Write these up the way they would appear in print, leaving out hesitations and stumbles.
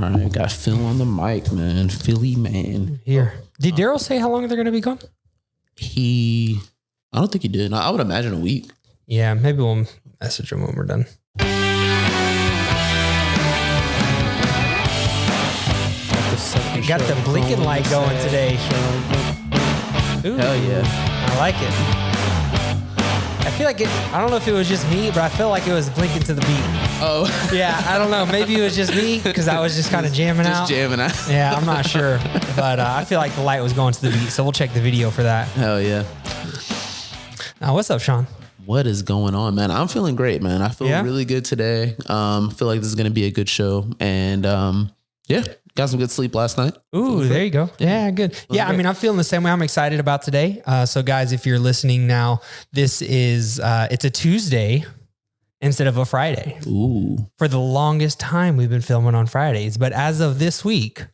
All right, got Phil on the mic, man. Philly man. Here. Did Daryl say how long they're going to be gone? I don't think he did. I would imagine a week. Yeah, maybe we'll message him when we're done. You got the blinking light going today. Ooh, hell yeah. I like it. I feel like I don't know if it was just me, but I feel like it was blinking to the beat. Oh. Yeah, I don't know. Maybe it was just me because I was just kind of jamming out. Just jamming out. Yeah, I'm not sure. But I feel like the light was going to the beat, so we'll check the video for that. Hell yeah. What's up, Sean? What is going on, man? I'm feeling great, man. I feel really good today. Feel like this is going to be a good show. And yeah, got some good sleep last night. Ooh, there you go. Yeah, good. Yeah, I mean, I'm feeling the same way. I'm excited about today. So guys, if you're listening now, this is, it's a Tuesday instead of a Friday. Ooh. For the longest time, we've been filming on Fridays. But as of this week,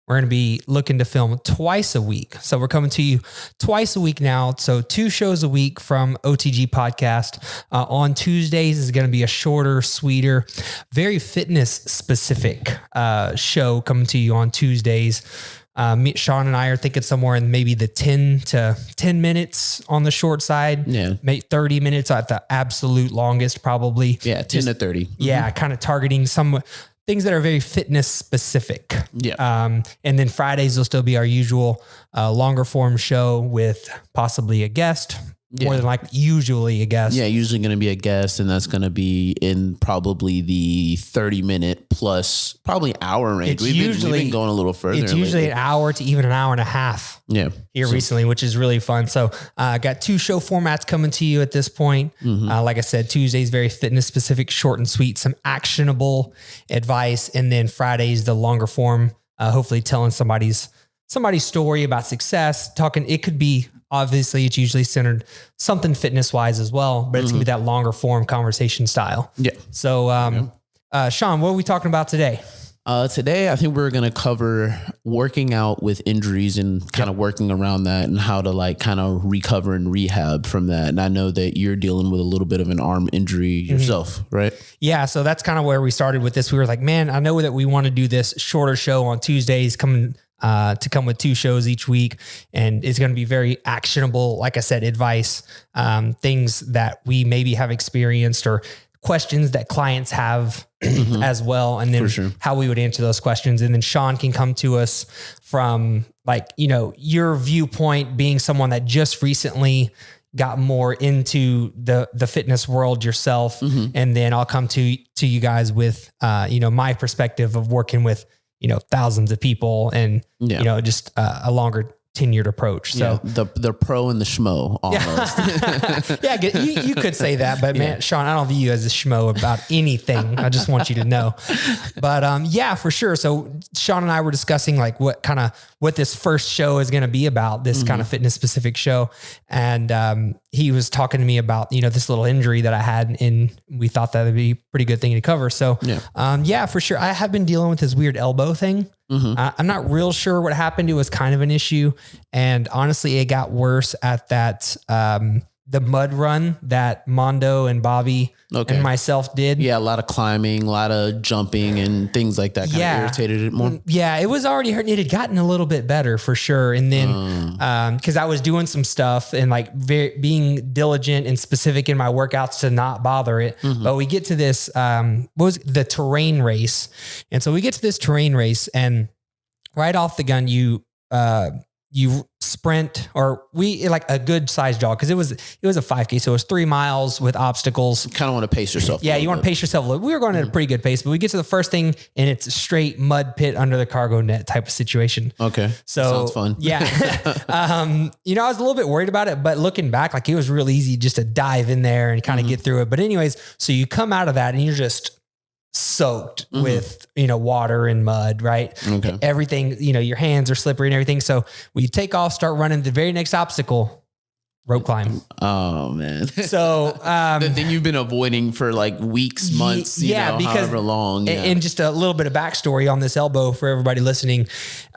we're going to be looking to film twice a week. So we're coming to you twice a week now. So 2 shows a week from OTG Podcast. On Tuesdays is going to be a shorter, sweeter, very fitness specific show coming to you on Tuesdays. Sean and I are thinking somewhere in maybe the 10 minutes on the short side. Yeah. Maybe 30 minutes at the absolute longest, probably. Yeah, 10 to 30. Yeah, kind of targeting some things that are very fitness specific. Yeah. And then Fridays will still be our usual longer form show with possibly a guest, more than usually a guest. Yeah, usually going to be a guest, and that's going to be in probably the 30-minute plus probably hour range. We've been going a little further. It's usually lately. An hour to even an hour and a half. Yeah. Here recently, which is really fun. So got 2 show formats coming to you at this point. Mm-hmm. Like I said, Tuesdays, very fitness specific, short and sweet, some actionable advice. And then Fridays, the longer form, hopefully telling somebody's story about success, talking. It could be, obviously it's usually centered something fitness wise as well, but it's gonna be that longer form conversation style. Yeah. So, Sean, what are we talking about today? Today, I think we're going to cover working out with injuries and kind of working around that and how to kind of recover and rehab from that. And I know that you're dealing with a little bit of an arm injury yourself, right? Yeah. So that's kind of where we started with this. We were like, man, I know that we want to do this shorter show on Tuesdays, come with 2 shows each week. And it's going to be very actionable, like I said, advice, things that we maybe have experienced or questions that clients have as well. And then how we would answer those questions. And then Sean can come to us from your viewpoint, being someone that just recently got more into the fitness world yourself. And then I'll come to you guys with, my perspective of working with, thousands of people and, just a longer tenured approach. So the pro and the schmo almost. Yeah, you could say that, but man, Sean, I don't view you as a schmo about anything. I just want you to know. But yeah, for sure. So Sean and I were discussing what this first show is going to be about, this kind of fitness specific show. And he was talking to me about, this little injury that I had, and we thought that would be a pretty good thing to cover. So for sure. I have been dealing with this weird elbow thing. I'm not real sure what happened. It was kind of an issue. And honestly, it got worse at that, the mud run that Mondo and Bobby and myself did. Yeah. A lot of climbing, a lot of jumping and things like that kind of irritated it more. Yeah. It was already hurting. It had gotten a little bit better for sure. And then, cause I was doing some stuff and being diligent and specific in my workouts to not bother it. But we get to this, what was the terrain race? And so we get to this terrain race, and right off the gun, you sprint, or a good size jog, because it was a 5K, so it was 3 miles with obstacles. You kind of want to pace yourself. Yeah, you want to pace yourself a little. We were going at a pretty good pace, but we get to the first thing and it's a straight mud pit under the cargo net type of situation. Okay, so sounds fun. Yeah, I was a little bit worried about it, but looking back, it was real easy just to dive in there and kind of get through it. But anyways, so you come out of that and you're just soaked with, water and mud, right? Okay. Everything, your hands are slippery and everything. So we take off, start running. The very next obstacle, rope climb. Oh man. So, the thing you've been avoiding for weeks, months, because however long. Yeah. And just a little bit of backstory on this elbow for everybody listening.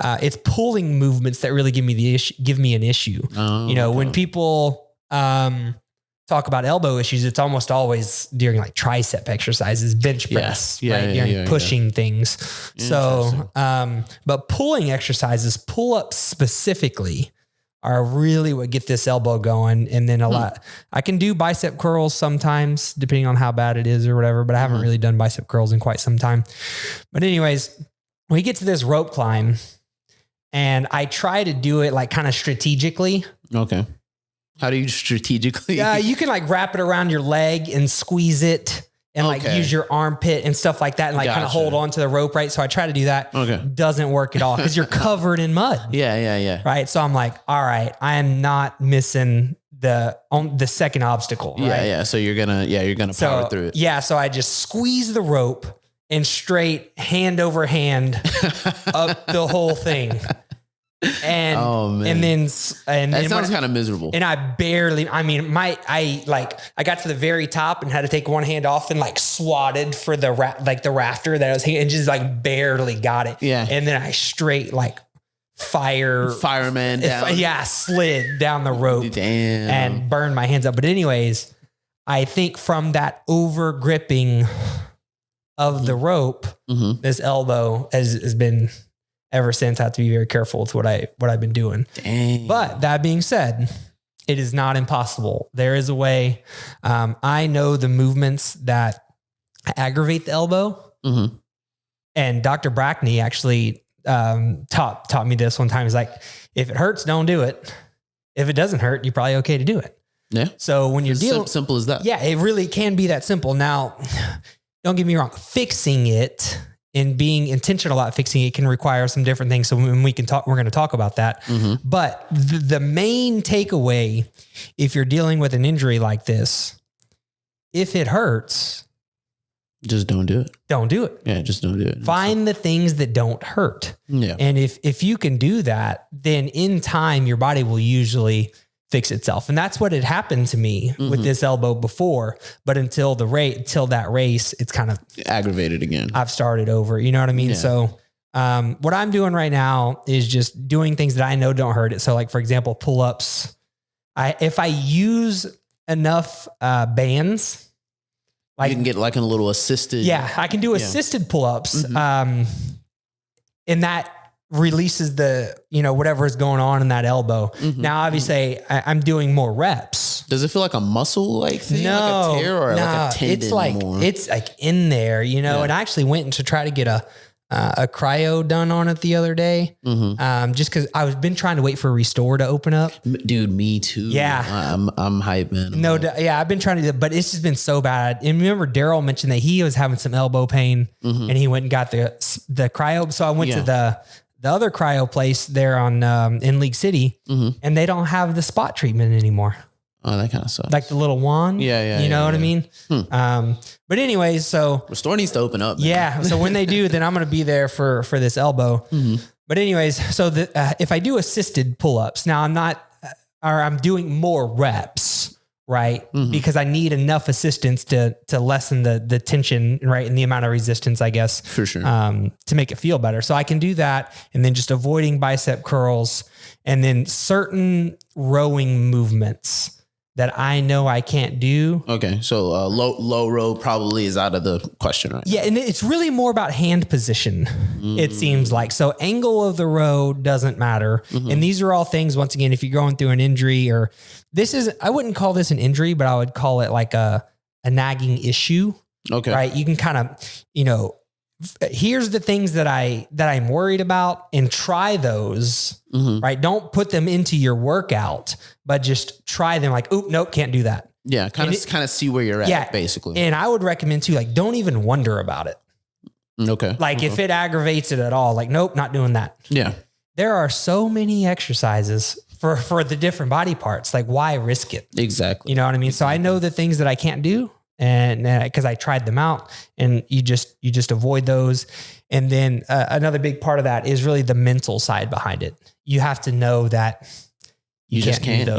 It's pulling movements that really give me an issue. Oh, when people, talk about elbow issues, it's almost always during like tricep exercises, bench press, right? During pushing things. So, but pulling exercises, pull-ups specifically, are really what get this elbow going. And then I can do bicep curls sometimes, depending on how bad it is or whatever, but I haven't really done bicep curls in quite some time. But anyways, we get to this rope climb and I try to do it like kind of strategically. Okay. How do you strategically? Yeah, you can like wrap it around your leg and squeeze it and like use your armpit and stuff like that and like kind of hold on to the rope, right? So I try to do that. Okay. Doesn't work at all because you're covered in mud. Yeah. Right. So I'm like, all right, I am not missing the second obstacle. Right? Yeah. So you're gonna power through it. Yeah. So I just squeeze the rope and straight hand over hand up the whole thing. And then that sounds kind of miserable. And I got to the very top and had to take one hand off and like swatted for the rafter that I was hanging and just like barely got it. Yeah. And then I straight like fireman down. Slid down the rope. Damn. And burned my hands up. But anyways, I think from that over gripping of the rope, this elbow has been ever since. I have to be very careful with what I've been doing. Dang. But that being said, it is not impossible. There is a way. I know the movements that aggravate the elbow. And Dr. Brackney actually taught me this one time. He's like, if it hurts, don't do it. If it doesn't hurt, you're probably okay to do it. Yeah. So when you're dealing, simple as that. Yeah, it really can be that simple. Now, don't get me wrong. Fixing it and being intentional about fixing it can require some different things. So when we're going to talk about that. But the main takeaway, if you're dealing with an injury like this, if it hurts, just don't do it. Don't do it. Yeah, just don't do it. Find the things that don't hurt. Yeah. And if you can do that, then in time, your body will usually fix itself. And that's what had happened to me with this elbow before. But until that race, it's kind of aggravated again. I've started over, you know what I mean? Yeah. So, what I'm doing right now is just doing things that I know don't hurt it. So like, for example, pull-ups, if I use enough, bands, like you can get like a little assisted. Yeah. I can do assisted pull-ups. And that releases the, whatever is going on in that elbow. Now, obviously I'm doing more reps. Does it feel like a muscle like thing? No, like a tear or like a tendon? It's like in there, and I actually went to try to get a cryo done on it the other day. Just cause I've been trying to wait for Restore to open up. Dude, me too. Yeah. I'm hyped, man. I've been trying to, but it's just been so bad. And remember Daryl mentioned that he was having some elbow pain and he went and got the cryo. So I went to the other cryo place there on, in League City and they don't have the spot treatment anymore. Oh, that kind of sucks. Like the little wand. Yeah. You know what I mean? But anyways, so Restore needs to open up. Man. Yeah. So when they do, then I'm going to be there for this elbow. But anyways, so if I do assisted pull-ups, now I'm doing more reps, right? Because I need enough assistance to lessen the tension, right? And the amount of resistance, I guess, for sure, to make it feel better. So I can do that. And then just avoiding bicep curls and then certain rowing movements that I know I can't do. Okay. So low row probably is out of the question, right? Yeah. And it's really more about hand position, it seems like. So angle of the row doesn't matter. And these are all things, once again, if you're going through an injury or I wouldn't call this an injury, but I would call it like a nagging issue. Okay. Right. You can kind of, here's the things that I'm worried about and try those, right? Don't put them into your workout, but just try them like, oop, nope, can't do that. Yeah. Kind of see where you're at, basically. And I would recommend too, like, don't even wonder about it. Okay. Like if it aggravates it at all, like, nope, not doing that. Yeah. There are so many exercises for the different body parts. Like why risk it? Exactly. You know what I mean? So I know the things that I can't do. And cause I tried them out and you just avoid those. And then another big part of that is really the mental side behind it. You have to know that you just can't do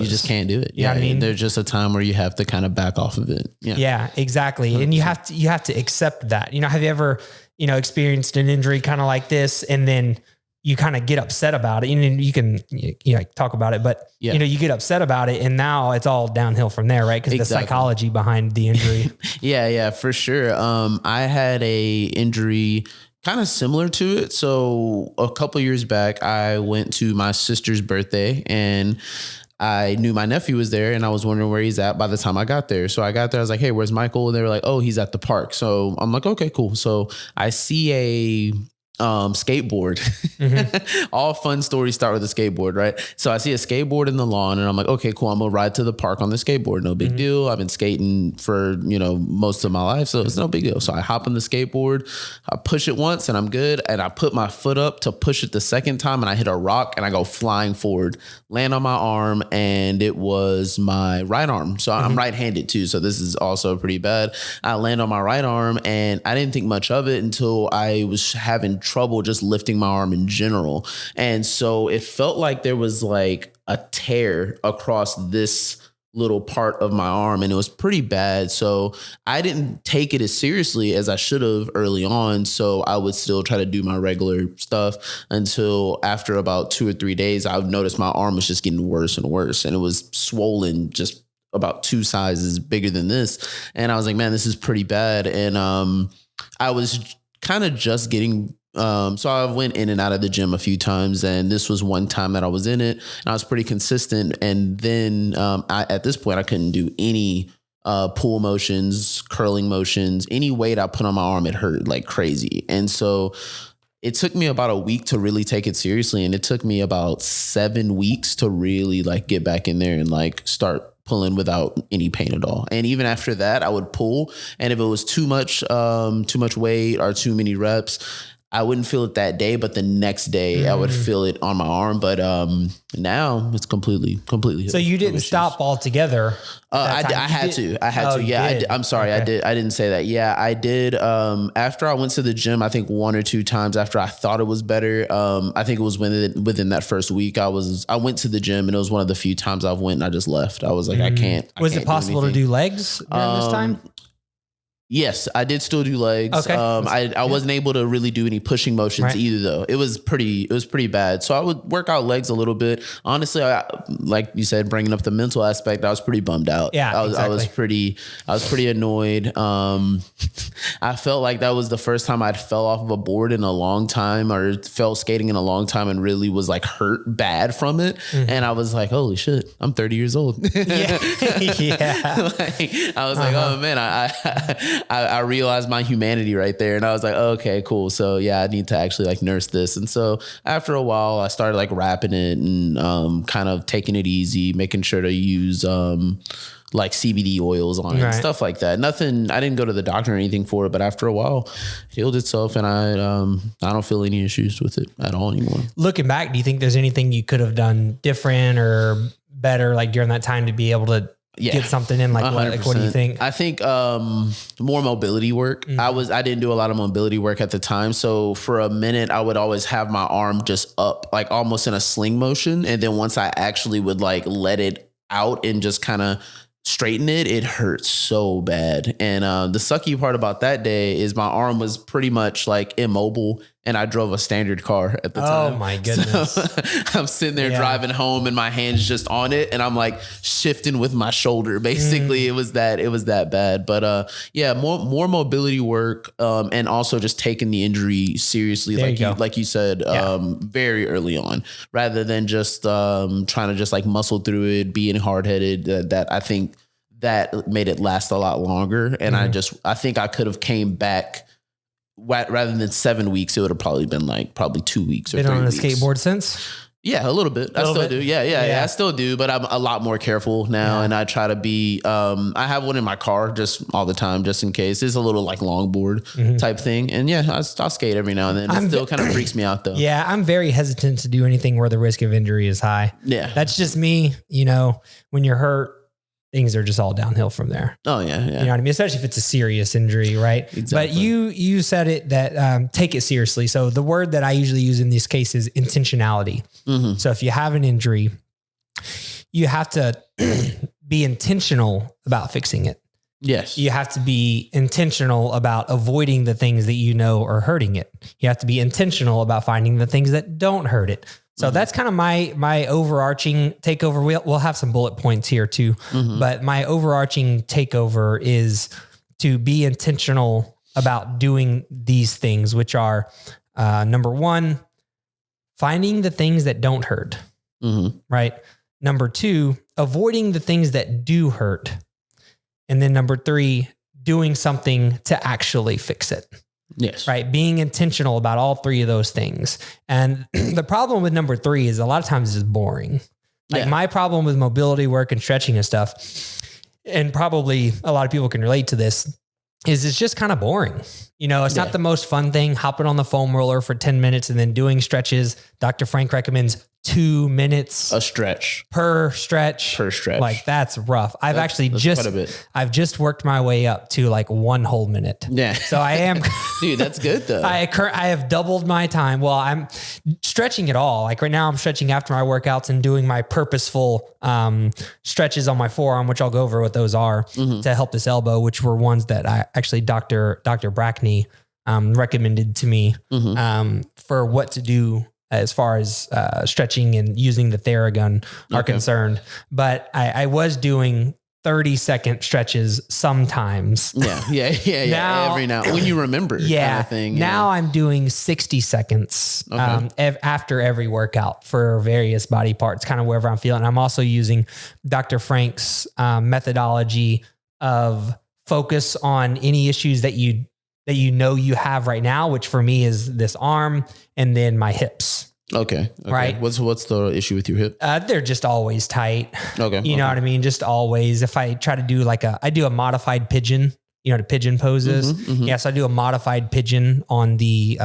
it. You know what I mean? There's just a time where you have to kind of back off of it. Yeah, exactly. 100%. And you have to accept that. Have you ever, experienced an injury kind of like this and then you kind of get upset about it, and you can talk about it, but you get upset about it, and now it's all downhill from there, right? Because the psychology behind the injury. Yeah, for sure. I had a injury kind of similar to it. So a couple of years back, I went to my sister's birthday, and I knew my nephew was there, and I was wondering where he's at by the time I got there. So I got there, I was like, hey, where's Michael? And they were like, oh, he's at the park. So I'm like, okay, cool. So I see a skateboard. All fun stories start with a skateboard, right? So I see a skateboard in the lawn, and I'm like, okay, cool. I'm gonna ride to the park on the skateboard. No big deal. I've been skating for, most of my life, so it's no big deal. So I hop on the skateboard, I push it once and I'm good. And I put my foot up to push it the second time, and I hit a rock and I go flying forward, land on my arm, and it was my right arm. So I'm right-handed too. So this is also pretty bad. I land on my right arm, and I didn't think much of it until I was having trouble just lifting my arm in general. And so it felt like there was like a tear across this little part of my arm, and it was pretty bad. So I didn't take it as seriously as I should have early on. So I would still try to do my regular stuff until after about 2 or 3 days, I noticed my arm was just getting worse and worse, and it was swollen just about 2 sizes bigger than this. And I was like, man, this is pretty bad. And I was kind of just getting so I went in and out of the gym a few times, and this was one time that I was in it, and I was pretty consistent. And then at this point, I couldn't do any pull motions, curling motions, any weight I put on my arm, it hurt like crazy. And so it took me about a week to really take it seriously, and it took me about 7 weeks to really like get back in there and like start pulling without any pain at all. And even after that, I would pull, and if it was too much weight or too many reps, I wouldn't feel it that day, but the next day I would feel it on my arm. But now it's completely healed. So you didn't stop altogether? I had to. Yeah, I'm sorry. Okay. I didn't say that. Yeah, I did. After I went to the gym, I think 1 or 2 times after I thought it was better. I think it was within that first week. I went to the gym, and it was one of the few times I went and I just left. I was like, I can't. Was it possible to do legs during this time? Yes, I did still do legs. Okay. I wasn't able to really do any pushing motions either, though. It was pretty bad. So I would work out legs a little bit. Honestly, like you said, bringing up the mental aspect, I was pretty bummed out. Yeah, I was pretty annoyed. I felt like that was the first time I'd fell off of a board in a long time, or fell skating in a long time, and really was like hurt bad from it. And I was like, holy shit, I'm 30 years old. Yeah. I was like, oh man, I realized my humanity right there, and I was like, oh, okay, cool. So yeah, I need to actually like nurse this. And so after a while, I started like wrapping it and kind of taking it easy, making sure to use like CBD oils on it and stuff like that. Nothing, I didn't go to the doctor or anything for it, but after a while it healed itself, and I don't feel any issues with it at all anymore. Looking back, do you think there's anything you could have done different or better like during that time to be able to get something in? Like what do you think? I think more mobility work. I didn't do a lot of mobility work at the time. So for a minute, I would always have my arm just up, like almost in a sling motion. And then once I actually would like let it out and just kind of straighten it, it hurts so bad. And the sucky part about that day is my arm was pretty much like immobile, and I drove a standard car at the time. Oh my goodness. So I'm sitting there driving home, and my hand's just on it, and I'm like shifting with my shoulder. Basically, it was that bad. But yeah, more mobility work, and also just taking the injury seriously, like you said, very early on, rather than just trying to just like muscle through it, being hard headed. That I think that made it last a lot longer. And I think I could have came back. Rather than 7 weeks, it would have probably been like 2 weeks or 3 weeks. Been on a skateboard since? Yeah, a little bit. I still do. Yeah, I still do, but I'm a lot more careful now, and I try to be. I have one in my car just all the time, just in case. It's a little like longboard type thing, and yeah, I'll skate every now and then. It still kind of freaks me out though. Yeah, I'm very hesitant to do anything where the risk of injury is high. Yeah, that's just me. When you're hurt, things are just all downhill from there. Oh yeah. You know what I mean? Especially if it's a serious injury, right? Exactly. But you said it that take it seriously. So the word that I usually use in these cases is intentionality. So if you have an injury, you have to be intentional about fixing it. Yes. You have to be intentional about avoiding the things that you know are hurting it. You have to be intentional about finding the things that don't hurt it. So that's kind of my overarching takeover. We'll have some bullet points here too, but my overarching takeover is to be intentional about doing these things, which are number one, finding the things that don't hurt, right? Number two, avoiding the things that do hurt. And then number three, doing something to actually fix it. Yes. Right. Being intentional about all three of those things. And the problem with number three is a lot of times it's boring. Like my problem with mobility work and stretching and stuff, and probably a lot of people can relate to this, is it's just kind of boring. You know, it's not the most fun thing, hopping on the foam roller for 10 minutes and then doing stretches. Dr. Frank recommends 2 minutes a stretch per stretch. Like that's rough. I've just worked my way up to like 1 whole minute. Yeah. So I am, dude, that's good though. I have doubled my time. Well, I'm stretching it all. Like right now I'm stretching after my workouts and doing my purposeful stretches on my forearm, which I'll go over what those are to help this elbow, which were ones that I actually Dr. Brackney recommended to me for what to do as far as stretching and using the Theragun are concerned. But I was doing 30-second stretches sometimes. Yeah. Now, every now when you remember. Yeah. Kind of thing, now I'm doing 60 seconds after every workout for various body parts, kind of wherever I'm feeling. I'm also using Dr. Frank's methodology of focus on any issues that you know you have right now, which for me is this arm and then my hips. Okay. Right. What's the issue with your hip? They're just always tight. Okay. You know what I mean? Just always. If I try to do I do a modified pigeon, you know, the pigeon poses. Yes. I do a modified pigeon on the,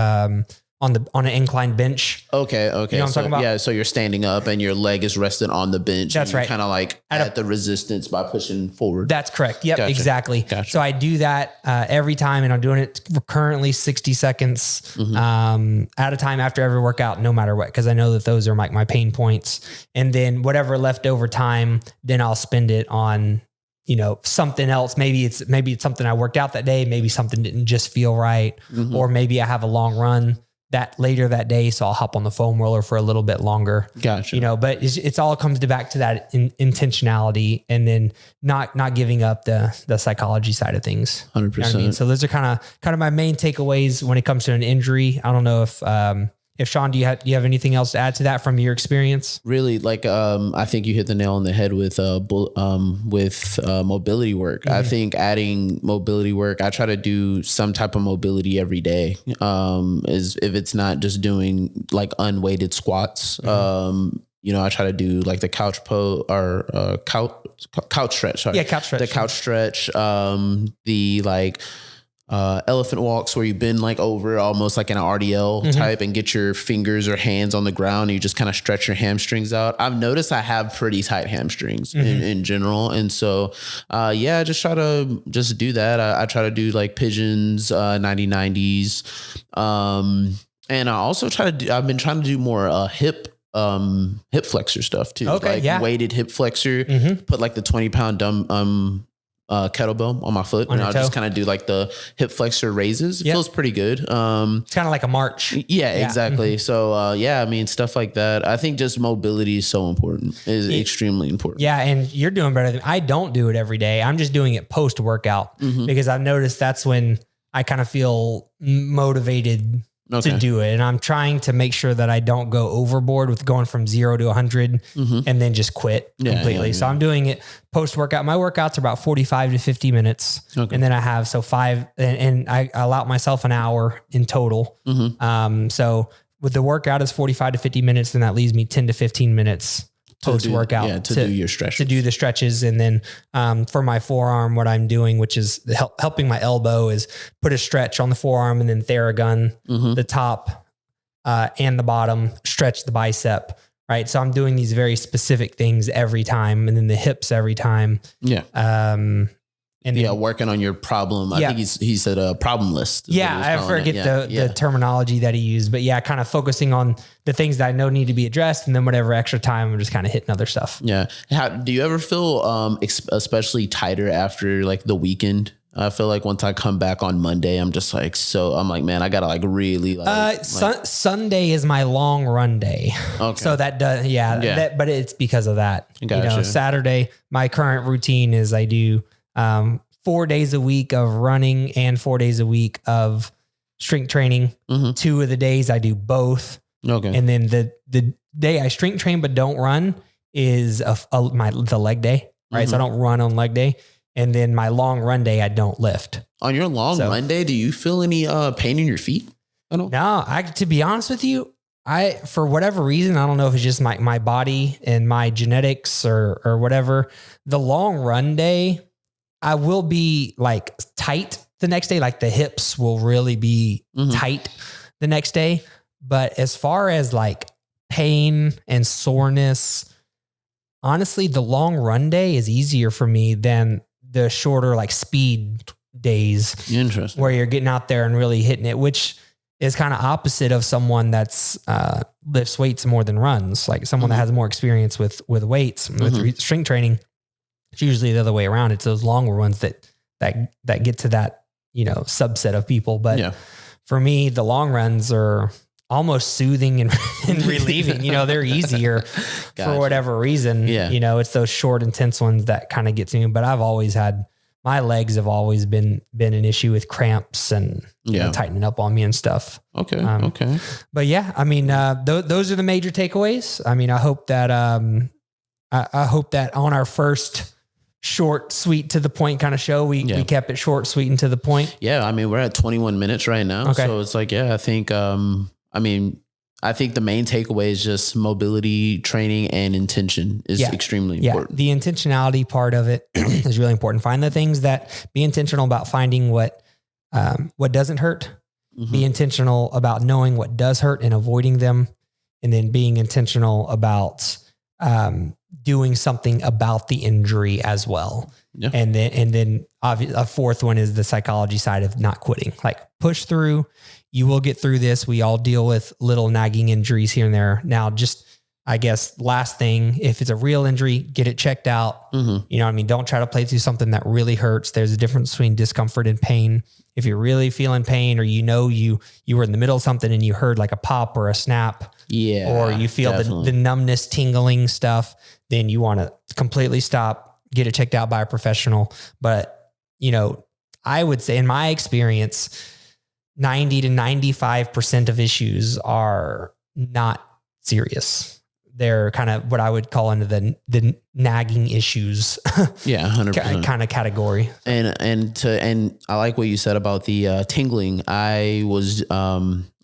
on an inclined bench. Okay. You know what I'm talking about? Yeah. So you're standing up and your leg is rested on the bench. That's right. Kind of like at the resistance by pushing forward. That's correct. Yep. Gotcha. Exactly. Gotcha. So I do that every time, and I'm doing it currently 60 seconds at a time after every workout, no matter what, because I know that those are my pain points. And then whatever leftover time, then I'll spend it on, you know, something else. Maybe it's something I worked out that day. Maybe something didn't just feel right, or maybe I have a long run that later that day. So I'll hop on the foam roller for a little bit longer. Gotcha. You know, but it's all comes back to that intentionality, and then not giving up the psychology side of things. 100%. You know what I mean? So those are kind of my main takeaways when it comes to an injury. I don't know if Sean, do you have anything else to add to that from your experience? Really, I think you hit the nail on the head with mobility work. I think adding mobility work, I try to do some type of mobility every day. Is if it's not just doing like unweighted squats. You know, I try to do like the couch stretch. Sorry. Yeah, couch stretch. The couch stretch. The elephant walks where you bend like over almost like an RDL type and get your fingers or hands on the ground and you just kind of stretch your hamstrings out. I've noticed I have pretty tight hamstrings in general. And so, I just try to just do that. I try to do like pigeons, 90-90s. And I also I've been trying to do more, hip flexor stuff too. Okay, weighted hip flexor, put like the 20-pound kettlebell on my foot, and I'll just kind of do like the hip flexor raises. It feels pretty good. It's kind of like a march. Yeah, exactly. So, I mean, stuff like that. I think just mobility is so important, is extremely important. Yeah. And you're doing better than I don't do it every day. I'm just doing it post workout because I've noticed that's when I kind of feel motivated to do it. And I'm trying to make sure that I don't go overboard with going from 0 to 100 and then just quit completely. So I'm doing it post workout. My workouts are about 45 to 50 minutes. And then I have, 5, and I allow myself an hour in total. So with the workout is 45 to 50 minutes, then that leaves me 10 to 15 minutes post workout to do your stretches, to do the stretches. And then for my forearm, what I'm doing, which is helping my elbow, is put a stretch on the forearm and then Theragun the top and the bottom, stretch the bicep. Right. So I'm doing these very specific things every time, and then the hips every time. Yeah. And then, working on your problem. I think he said a problem list. Yeah, I forget the terminology that he used, but kind of focusing on the things that I know need to be addressed, and then whatever extra time, I'm just kind of hitting other stuff. Yeah. How do you ever feel especially tighter after like the weekend? I feel like once I come back on Monday, I'm just like, I'm like, man, I gotta like really Sunday is my long run day. Okay. So that does, but it's because of that. Gotcha. Saturday, my current routine is I do 4 days a week of running and 4 days a week of strength training. 2 of the days I do both. Okay. And then the day I strength train but don't run is the leg day, right? So I don't run on leg day. And then my long run day, I don't lift. On your long run day, do you feel any pain in your feet? No, to be honest with you, for whatever reason, I don't know if it's just my body and my genetics or whatever. The long run day, I will be like tight the next day. Like the hips will really be tight the next day. But as far as like pain and soreness, honestly, the long run day is easier for me than the shorter like speed days. Interesting. Where you're getting out there and really hitting it, which is kind of opposite of someone that's lifts weights more than runs. Like someone that has more experience with weights, with strength training. It's usually the other way around. It's those longer ones that get to that, subset of people. But for me, the long runs are almost soothing and relieving. They're easier for whatever reason. It's those short, intense ones that kind of get to me. But I've always had, my legs have always been an issue with cramps and tightening up on me and stuff. Okay. Okay. But I mean, those are the major takeaways. I mean, I hope that on our first short, sweet, to the point kind of show, we kept it short, sweet, and to the point. Yeah. I mean, we're at 21 minutes right now. Okay. So it's like, I think, I think the main takeaway is just mobility training and intention is extremely important. The intentionality part of it is really important. Find the things be intentional about finding what doesn't hurt. Be intentional about knowing what does hurt and avoiding them. And then being intentional about doing something about the injury as well. Yeah. And then obviously a fourth one is the psychology side of not quitting. Like push through. You will get through this. We all deal with little nagging injuries here and there. Now, just, I guess, last thing, if it's a real injury, get it checked out. Don't try to play through something that really hurts. There's a difference between discomfort and pain. If you're really feeling pain, or you were in the middle of something and you heard like a pop or a snap, or you feel the numbness, tingling stuff, then you want to completely stop, get it checked out by a professional. But, I would say in my experience, 90 to 95% of issues are not serious. They're kind of what I would call into the nagging issues. 100% kind of category. And I like what you said about the tingling. I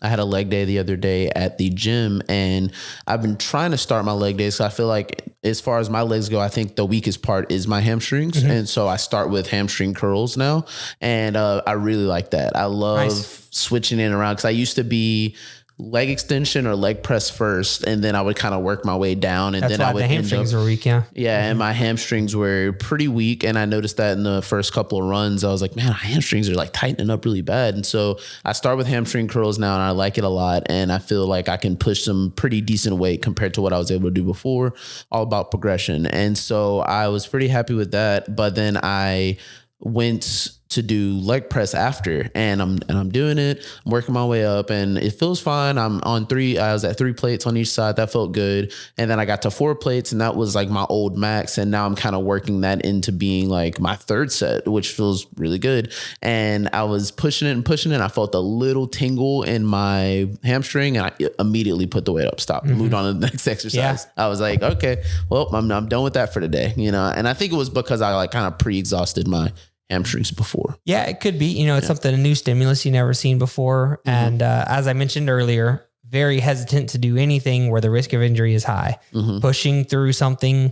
had a leg day the other day at the gym, and I've been trying to start my leg days. So I feel like as far as my legs go, I think the weakest part is my hamstrings. And so I start with hamstring curls now. And I really like that. I love switching in around, because I used to be leg extension or leg press first, and then I would kind of work my way down, and then I would the hamstrings were weak. And my hamstrings were pretty weak, and I noticed that in the first couple of runs. I was like, man, my hamstrings are like tightening up really bad. And so I start with hamstring curls now, and I like it a lot, and I feel like I can push some pretty decent weight compared to what I was able to do before. All about progression. And so I was pretty happy with that. But then I went to do leg press after, and I'm doing it. I'm working my way up, and it feels fine. I was at 3 plates on each side. That felt good. And then I got to 4 plates, and that was like my old max. And now I'm kind of working that into being like my 3rd set, which feels really good. And I was pushing it. I felt a little tingle in my hamstring, and I immediately put the weight up, stopped, moved on to the next exercise. I was like, okay, well, I'm done with that for today, and I think it was because I like kind of pre-exhausted my hamstrings before. Yeah, it could be, it's something, a new stimulus you never seen before. And as I mentioned earlier, very hesitant to do anything where the risk of injury is high. Pushing through something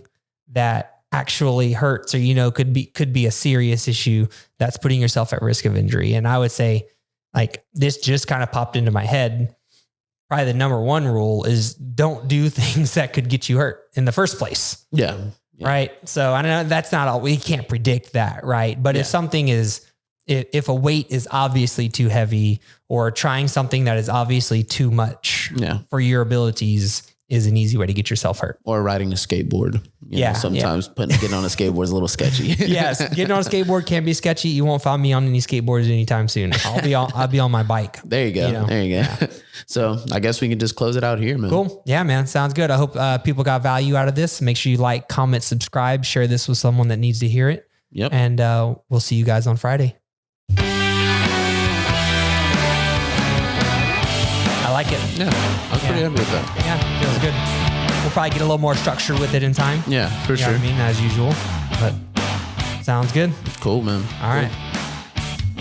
that actually hurts, or, could be a serious issue that's putting yourself at risk of injury. And I would say, like, this just kind of popped into my head. Probably the number one rule is don't do things that could get you hurt in the first place. Yeah. right? So I know that's not all, we can't predict that, right? But if something is, if a weight is obviously too heavy or trying something that is obviously too much for your abilities is an easy way to get yourself hurt. Or riding a skateboard. You know, sometimes getting on a skateboard is a little sketchy. Yes. Getting on a skateboard can be sketchy. You won't find me on any skateboards anytime soon. I'll be on my bike. There you go. You know? There you go. Yeah. So I guess we can just close it out here, man. Cool. Yeah, man. Sounds good. I hope people got value out of this. Make sure you like, comment, subscribe, share this with someone that needs to hear it. Yep. And we'll see you guys on Friday. I like it. Yeah. I'm pretty happy with that. Yeah. Feels good. We'll probably get a little more structure with it in time. Yeah, for sure. You know what I mean? As usual. But sounds good. Cool, man. All right.